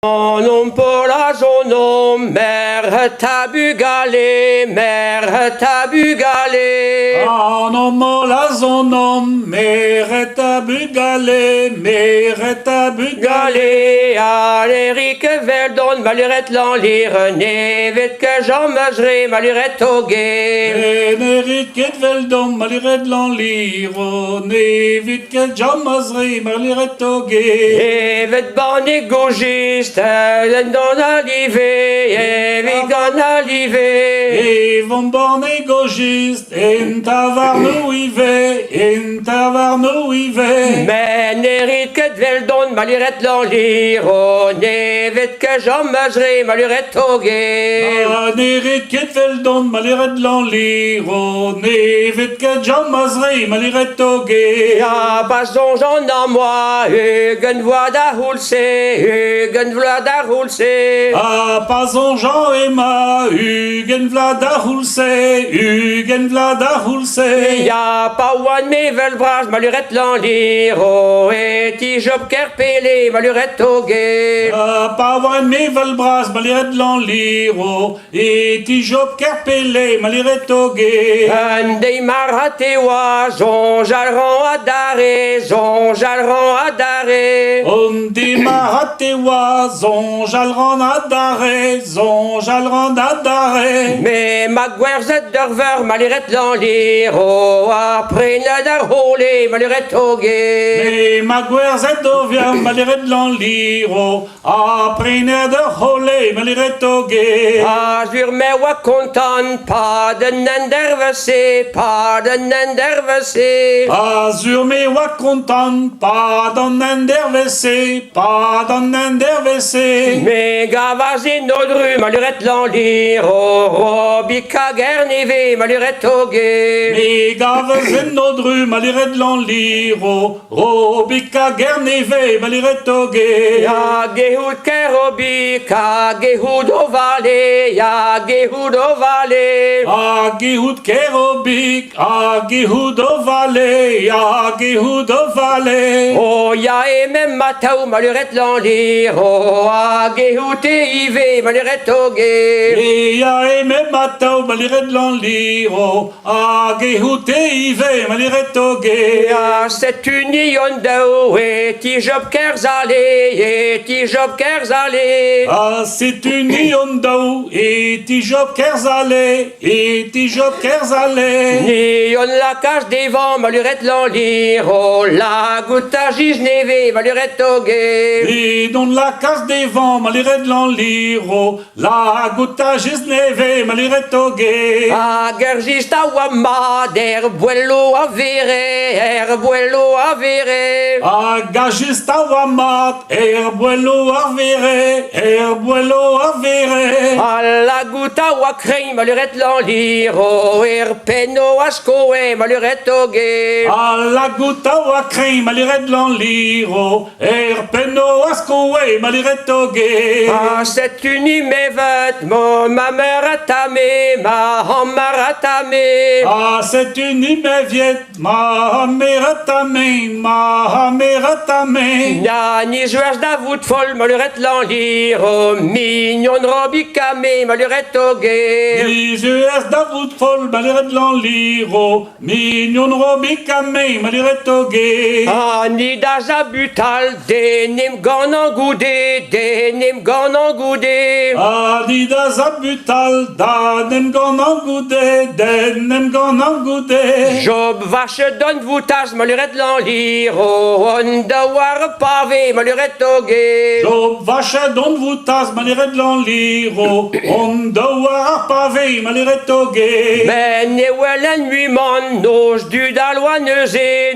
Nom pola zonom, mer tabugale, mer tabugale. Anom la zonom, mer tabugale, mer tabugale. Gale, Alerik Veldon, maluret l'enlire, nevet que Jean Mesre, maluret toge. Nerit ket veldom, maliret l'enliro, nevit ket jamazri, maliret toge. Evet bani gogiste, don alive, evik don alive. Evon born égogiste, en tavarno ive. Men erit ket veldon, maluret l'enlire, nevet que Jean Mesre, maluret toge. Nerit ket veldom, maliret l'enliro, nevit ket jamazri, maliret toge. Ja, pas Jean en moi, Hugen voix da hulse. Ah, pas en Jean et ma, Hugen vlada hulse. Ja, pas one me velbras, maluret l'enliro, et ti job kerpele, maluret toge. Ah, pas wan me valbras, maliret l'enliro, et ti job kerpele, maliret toge. Andei marhatewa, zon jalran adare, On dit maratewa, zon jalran adare. Me ma gwerzet d'urver, maluret l'enliro, après nadar hole, maluret toge. Mais ma gwerzet d'ovia, maliret l'enliro, aprene de hole, maliret toge. Azur me wa content, pas de nendervese. Azur me wa content, pas d'en endervese. Me gavazi nodru, maluret l'enliro, robika gerneve, maluret toge. Me gavezen nodru, maliret l'enliro, robika gerneve, maliret toge. Ya gehud kerobika, gehud ovale, ya gehud ovale. Agihud kerobik, agihud ovale. Oh, ya emem matau, maluret l'enliro, gehud ive, maluret toge. Ea eme matau, maliret l'enliro, agihud ive, maliret toge. Ja, c'est une yondao, et ti job kerzale, Ah, c'est une yondao, et ti job kerzale. Ni on la cache des vents, maluret l'enliro, la gouta gisneve, maluret toge. Et dans la case des vents, maliret l'enliro, la gouta gisneve, maliret toge. Gergista wama, buello avere, Agagista wamat, erbuelo avere. la gouta wa crane, maluret l'enliro, peno ascoe, maluret toge. La gouta wa crème, maliret l'enliro, peno ascoe, maliret toge. C'est une imevet, ma mère a tamé, ma mère a tamé. C'est une iméviette, ma mère tamé. Ya ni jouage d'avout folle, maluret l'enliro, mignon robicame, maluret toge. Les US d'avout folle, maliret l'enliro, mignon robicame, maliret toge. Ni d'azabutal, denim ganan goudé. Adidas abutal, denem ganan goude. Job vache donne voutas, maluret l'enliro, on dawar pavé, maluret toge. Job vache don voutas, maliret l'enliro, on doit pavé, maliret toge. Men ne wellen nuimon, nos du daloineuse.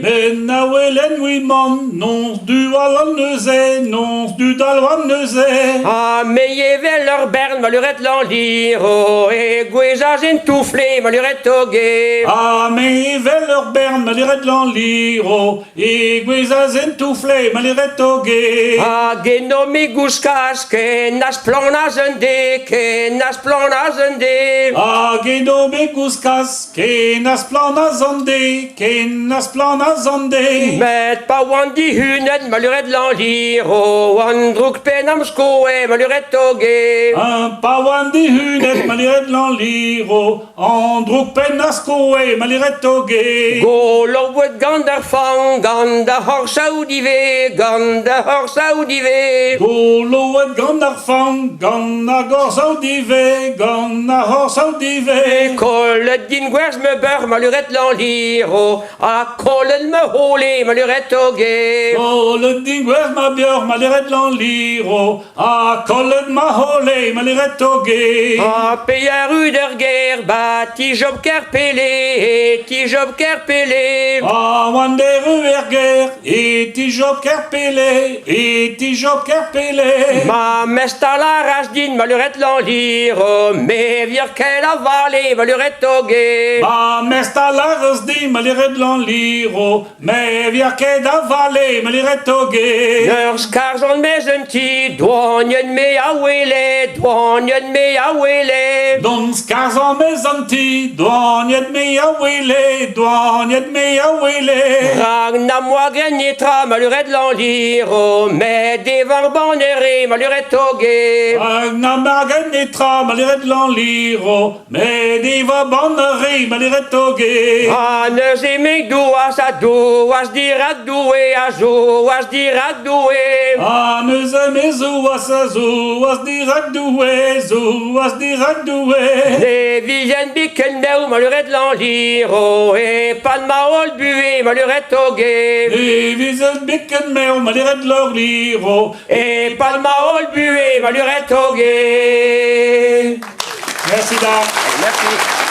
Men nawelen wimon, non du alaneuze, nons du dalwaneuze. A meievel ur bern maluret l'anliro, e gwezaz entouflé maluret toge. A me vel ur bern maliret l'anliro, e gwezaz entouflé maliret toge. A genome gouskas, ken as planaz un de, ken as planaz un de. A gedo me gouskas, ken as plan a zande, ken as plan a zande. Met pa wan di hunet maluret l'anliro, wan drouk pen am skoe maluret toge. Un pawan di hunet maliret l'anliro, an drouk pen as koe maliret toge. Go lo wet gander fang, gander hor saudive, gander hor saudive. Go loet gant ar fan, gant ar gor saudive, gant ar hor saudive. Kollet din gwerz me beur maluret l'anliro, a kollet me hole maluret toge. Kollet din gwer ma bior maliret l'anliro, a kollet ma hole maliret toge. A peyer uder ger, ba ti job ker pele, ti job ker pele. A wan der uerger, e ti job kerpele, e ti job kerpele. Ma mesta la ras din maluret l'anliro, me vir kel avale maluret toge. Ma mesta lares di maliret l'anliro, me viarket avale maliret toge. Ur skarzon mez un ti, douanien me a wele, douanien me a wele. Don skarzan me zanti, douaniet me a wele, douaniet me a wele. Rag na moa grenetra maluret l'anliro, me devar banere maluret toge. Na margen etra maliret l'anliro, me diva bannere maliret toge. A neus e meg douas a douas dirak doue a zouas dirak doue. A neuze me zouas dirak doue, zouas dirak doue. Le vijen biken meu maluret l'anliro, e pan ma ol bue maluret toge. E vizet biken meo maliret l'anliro, E pan ma ol bue maluret toge. Merci da. Merci.